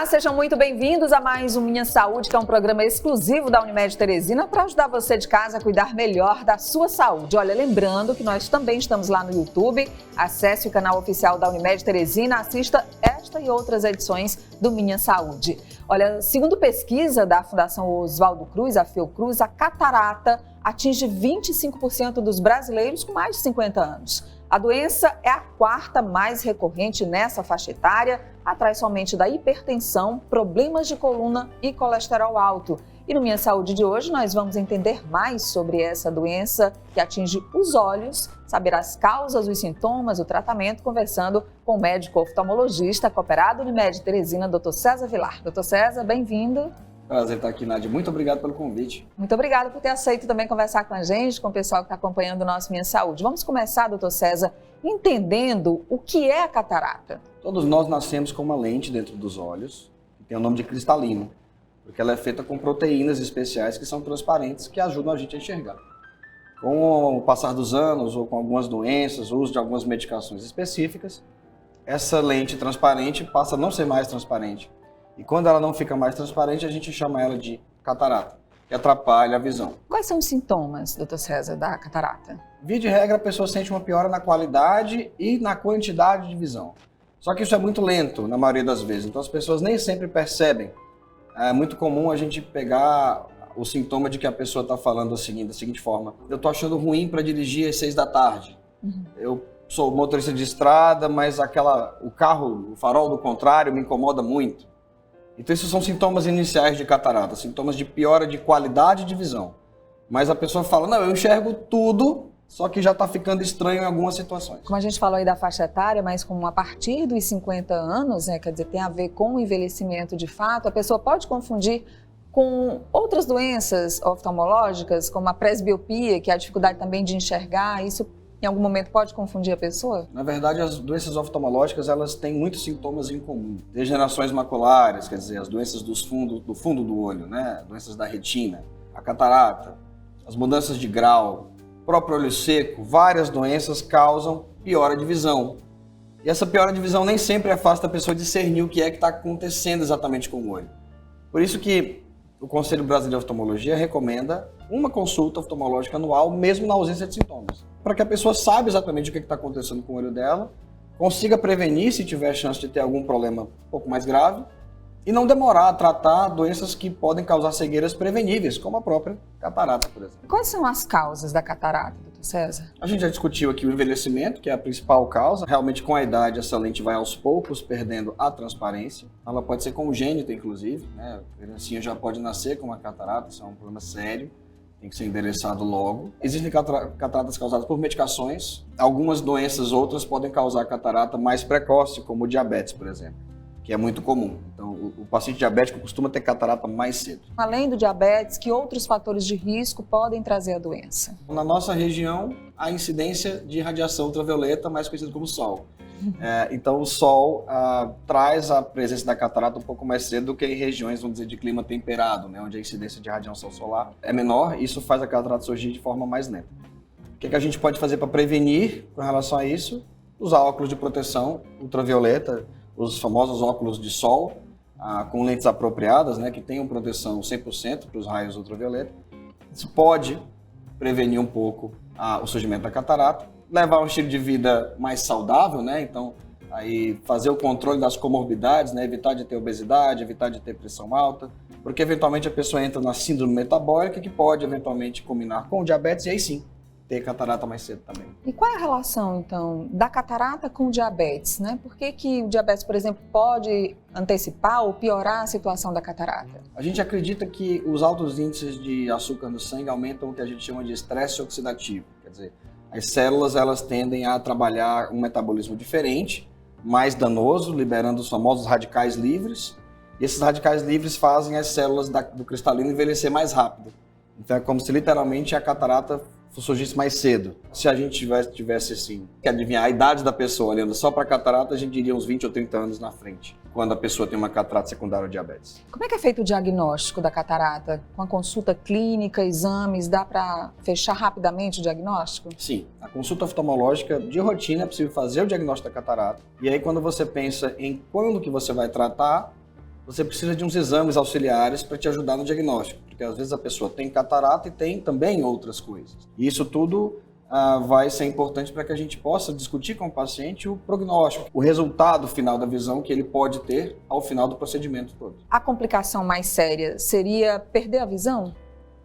sejam muito bem-vindos a mais um Minha Saúde, que é um programa exclusivo da Unimed Teresina para ajudar você de casa a cuidar melhor da sua saúde. Olha, lembrando que nós também estamos lá no YouTube, acesse o canal oficial da Unimed Teresina, assista esta e outras edições do Minha Saúde. Olha, segundo pesquisa da Fundação Oswaldo Cruz, a Fiocruz, a catarata atinge 25% dos brasileiros com mais de 50 anos. A doença é a quarta mais recorrente nessa faixa etária, atrás somente da hipertensão, problemas de coluna e colesterol alto. E no Minha Saúde de hoje nós vamos entender mais sobre essa doença que atinge os olhos, saber as causas, os sintomas, o tratamento, conversando com o médico oftalmologista cooperado Unimed Teresina, Dr. César Vilar. Dr. César, bem-vindo. Prazer estar aqui, Nádia. Muito obrigado pelo convite. Muito obrigada por ter aceito também conversar com a gente, com o pessoal que está acompanhando o nosso Minha Saúde. Vamos começar, doutor César, entendendo o que é a catarata. Todos nós nascemos com uma lente dentro dos olhos, que tem o nome de cristalino, porque ela é feita com proteínas especiais que são transparentes, que ajudam a gente a enxergar. Com o passar dos anos, ou com algumas doenças, o uso de algumas medicações específicas, essa lente transparente passa a não ser mais transparente. E quando ela não fica mais transparente, a gente chama ela de catarata, que atrapalha a visão. Quais são os sintomas, doutor César, da catarata? Via de regra, a pessoa sente uma piora na qualidade e na quantidade de visão. Só que isso é muito lento, na maioria das vezes, então as pessoas nem sempre percebem. É muito comum a gente pegar o sintoma de que a pessoa está falando da seguinte forma: eu estou achando ruim para dirigir às 6 da tarde. Eu sou motorista de estrada, mas o farol do contrário me incomoda muito. Então esses são sintomas iniciais de catarata, sintomas de piora de qualidade de visão. Mas a pessoa fala, não, eu enxergo tudo, só que já está ficando estranho em algumas situações. Como a gente falou aí da faixa etária, mas como a partir dos 50 anos, quer dizer, tem a ver com o envelhecimento de fato, a pessoa pode confundir com outras doenças oftalmológicas, como a presbiopia, que é a dificuldade também de enxergar, isso em algum momento pode confundir a pessoa? Na verdade, as doenças oftalmológicas, elas têm muitos sintomas em comum. Degenerações maculares, quer dizer, as doenças do fundo do olho, né? Doenças da retina, a catarata, as mudanças de grau, próprio olho seco, várias doenças causam piora de visão. E essa piora de visão nem sempre é fácil da pessoa discernir o que é que está acontecendo exatamente com o olho. Por isso que o Conselho Brasileiro de Oftalmologia recomenda uma consulta oftalmológica anual, mesmo na ausência de sintomas, para que a pessoa saiba exatamente o que está acontecendo com o olho dela, consiga prevenir se tiver chance de ter algum problema um pouco mais grave e não demorar a tratar doenças que podem causar cegueiras preveníveis, como a própria catarata, por exemplo. Quais são as causas da catarata, doutor César? A gente já discutiu aqui o envelhecimento, que é a principal causa. Realmente, com a idade, essa lente vai aos poucos perdendo a transparência. Ela pode ser congênita, inclusive, né? A criancinha já pode nascer com uma catarata, isso é um problema sério. Tem que ser endereçado logo. Existem cataratas causadas por medicações. Algumas doenças outras podem causar catarata mais precoce, como o diabetes, por exemplo, que é muito comum. Então, o paciente diabético costuma ter catarata mais cedo. Além do diabetes, que outros fatores de risco podem trazer a doença? Na nossa região, a incidência de radiação ultravioleta, mais conhecida como sol. Então, o sol traz a presença da catarata um pouco mais cedo do que em regiões, vamos dizer, de clima temperado, né, onde a incidência de radiação solar é menor, e isso faz a catarata surgir de forma mais lenta. O que a gente pode fazer para prevenir com relação a isso? Usar óculos de proteção ultravioleta, os famosos óculos de sol, com lentes apropriadas, né, que tenham proteção 100% para os raios ultravioleta. Isso pode prevenir um pouco o surgimento da catarata. Levar um estilo de vida mais saudável, né? Então, aí fazer o controle das comorbidades, né? Evitar de ter obesidade, evitar de ter pressão alta, porque eventualmente a pessoa entra na síndrome metabólica, que pode eventualmente combinar com o diabetes e aí sim ter catarata mais cedo também. E qual é a relação, então, da catarata com o diabetes, né? Por que o diabetes, por exemplo, pode antecipar ou piorar a situação da catarata? A gente acredita que os altos índices de açúcar no sangue aumentam o que a gente chama de estresse oxidativo, quer dizer, as células elas tendem a trabalhar um metabolismo diferente, mais danoso, liberando os famosos radicais livres. E esses radicais livres fazem as células do cristalino envelhecer mais rápido. Então é como se literalmente a catarata surgisse mais cedo. Se a gente tivesse assim, que adivinhar a idade da pessoa olhando só para a catarata, a gente diria uns 20 ou 30 anos na frente, quando a pessoa tem uma catarata secundária ou diabetes. Como é que é feito o diagnóstico da catarata? Com a consulta clínica, exames, dá para fechar rapidamente o diagnóstico? Sim, a consulta oftalmológica de rotina é possível fazer o diagnóstico da catarata. E aí quando você pensa em quando que você vai tratar, você precisa de uns exames auxiliares para te ajudar no diagnóstico, porque às vezes a pessoa tem catarata e tem também outras coisas. E isso tudo vai ser importante para que a gente possa discutir com o paciente o prognóstico, o resultado final da visão que ele pode ter ao final do procedimento todo. A complicação mais séria seria perder a visão?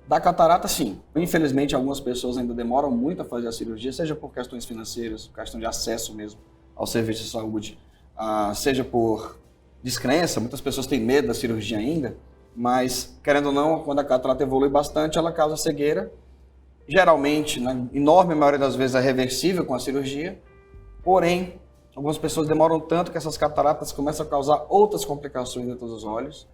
Da catarata, sim. Infelizmente, algumas pessoas ainda demoram muito a fazer a cirurgia, seja por questões financeiras, questão de acesso mesmo ao serviço de saúde, seja por descrença. Muitas pessoas têm medo da cirurgia ainda, mas, querendo ou não, quando a catarata evolui bastante, ela causa cegueira. Geralmente, na enorme maioria das vezes, é reversível com a cirurgia. Porém, algumas pessoas demoram tanto que essas cataratas começam a causar outras complicações dentro dos olhos,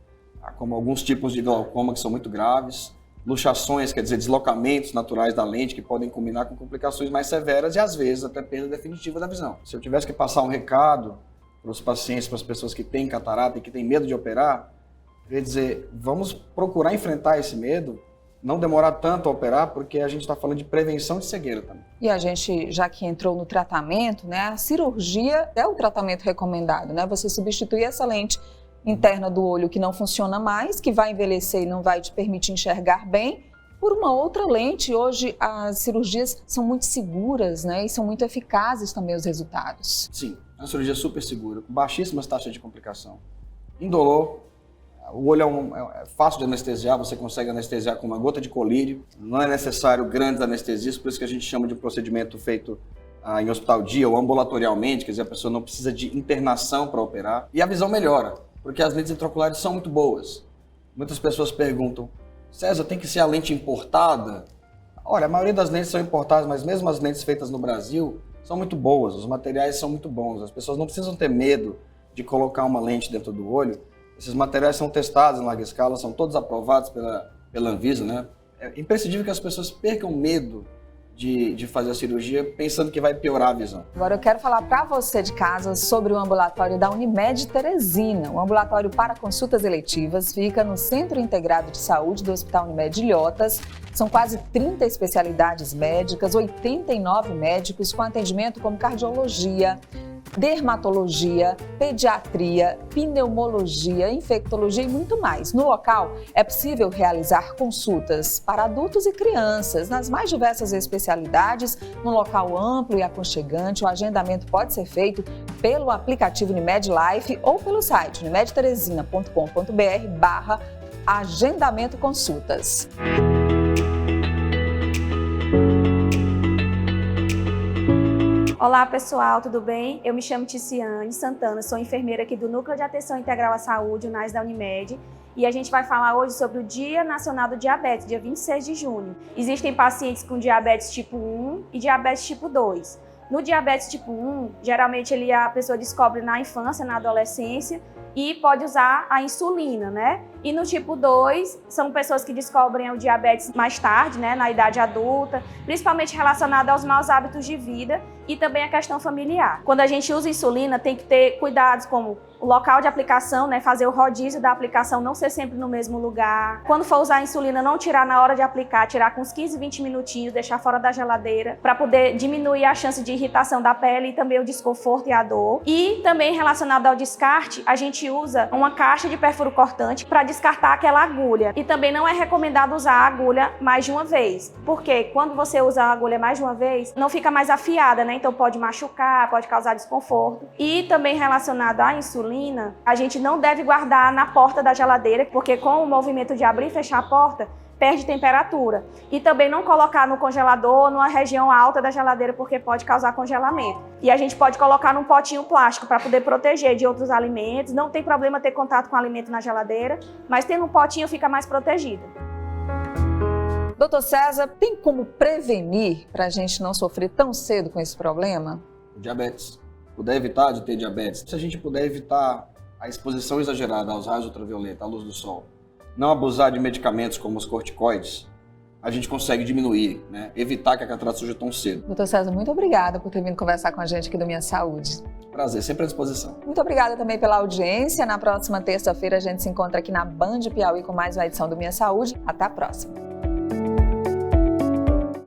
como alguns tipos de glaucoma que são muito graves, luxações, quer dizer, deslocamentos naturais da lente que podem combinar com complicações mais severas e, às vezes, até perda definitiva da visão. Se eu tivesse que passar um recado para os pacientes, para as pessoas que têm catarata e que têm medo de operar, eu ia dizer, vamos procurar enfrentar esse medo, não demorar tanto a operar, porque a gente está falando de prevenção de cegueira também. E a gente, já que entrou no tratamento, né, a cirurgia é o tratamento recomendado, né? Você substitui essa lente interna do olho que não funciona mais, que vai envelhecer e não vai te permitir enxergar bem, por uma outra lente. Hoje as cirurgias são muito seguras, né, e são muito eficazes também os resultados. Sim, é uma cirurgia super segura, com baixíssimas taxas de complicação, indolor. O olho é fácil de anestesiar, você consegue anestesiar com uma gota de colírio, não é necessário grandes anestesias, por isso que a gente chama de um procedimento feito em hospital dia ou ambulatorialmente, quer dizer, a pessoa não precisa de internação para operar. E a visão melhora, porque as lentes intraoculares são muito boas. Muitas pessoas perguntam, César, tem que ser a lente importada? Olha, a maioria das lentes são importadas, mas mesmo as lentes feitas no Brasil são muito boas, os materiais são muito bons, as pessoas não precisam ter medo de colocar uma lente dentro do olho. Esses materiais são testados em larga escala, são todos aprovados pela Anvisa, né? É imprescindível que as pessoas percam medo de fazer a cirurgia pensando que vai piorar a visão. Agora eu quero falar para você de casa sobre o ambulatório da Unimed Teresina. O ambulatório para consultas eletivas fica no Centro Integrado de Saúde do Hospital Unimed Ilhotas. São quase 30 especialidades médicas, 89 médicos com atendimento como cardiologia, dermatologia, pediatria, pneumologia, infectologia e muito mais. No local, é possível realizar consultas para adultos e crianças nas mais diversas especialidades, num local amplo e aconchegante. O agendamento pode ser feito pelo aplicativo Unimed Life ou pelo site unimedteresina.com.br/agendamento consultas. Olá pessoal, tudo bem? Eu me chamo Ticiane Santana, sou enfermeira aqui do Núcleo de Atenção Integral à Saúde, UNAS da Unimed, e a gente vai falar hoje sobre o Dia Nacional do Diabetes, dia 26 de junho. Existem pacientes com diabetes tipo 1 e diabetes tipo 2. No diabetes tipo 1, geralmente a pessoa descobre na infância, na adolescência, e pode usar a insulina, né? E no tipo 2, são pessoas que descobrem o diabetes mais tarde, né, na idade adulta, principalmente relacionado aos maus hábitos de vida e também a questão familiar. Quando a gente usa insulina, tem que ter cuidados como o local de aplicação, né, fazer o rodízio da aplicação, não ser sempre no mesmo lugar. Quando for usar a insulina, não tirar na hora de aplicar, tirar com uns 15, 20 minutinhos, deixar fora da geladeira, para poder diminuir a chance de irritação da pele e também o desconforto e a dor. E também relacionado ao descarte, a gente usa uma caixa de perfuro cortante para descartar aquela agulha. E também não é recomendado usar a agulha mais de uma vez, porque quando você usa a agulha mais de uma vez, não fica mais afiada, né? Então pode machucar, pode causar desconforto. E também relacionado à insulina, a gente não deve guardar na porta da geladeira, porque com o movimento de abrir e fechar a porta, perde temperatura. E também não colocar no congelador, numa região alta da geladeira, porque pode causar congelamento. E a gente pode colocar num potinho plástico para poder proteger de outros alimentos. Não tem problema ter contato com alimento na geladeira, mas tendo um potinho fica mais protegido. Doutor César, tem como prevenir para a gente não sofrer tão cedo com esse problema? Diabetes. Puder evitar de ter diabetes. Se a gente puder evitar a exposição exagerada aos raios ultravioleta, à luz do sol, não abusar de medicamentos como os corticoides, a gente consegue diminuir, né? Evitar que a catarata surja tão cedo. Doutor César, muito obrigada por ter vindo conversar com a gente aqui do Minha Saúde. Prazer, sempre à disposição. Muito obrigada também pela audiência. Na próxima terça-feira a gente se encontra aqui na Band Piauí com mais uma edição do Minha Saúde. Até a próxima.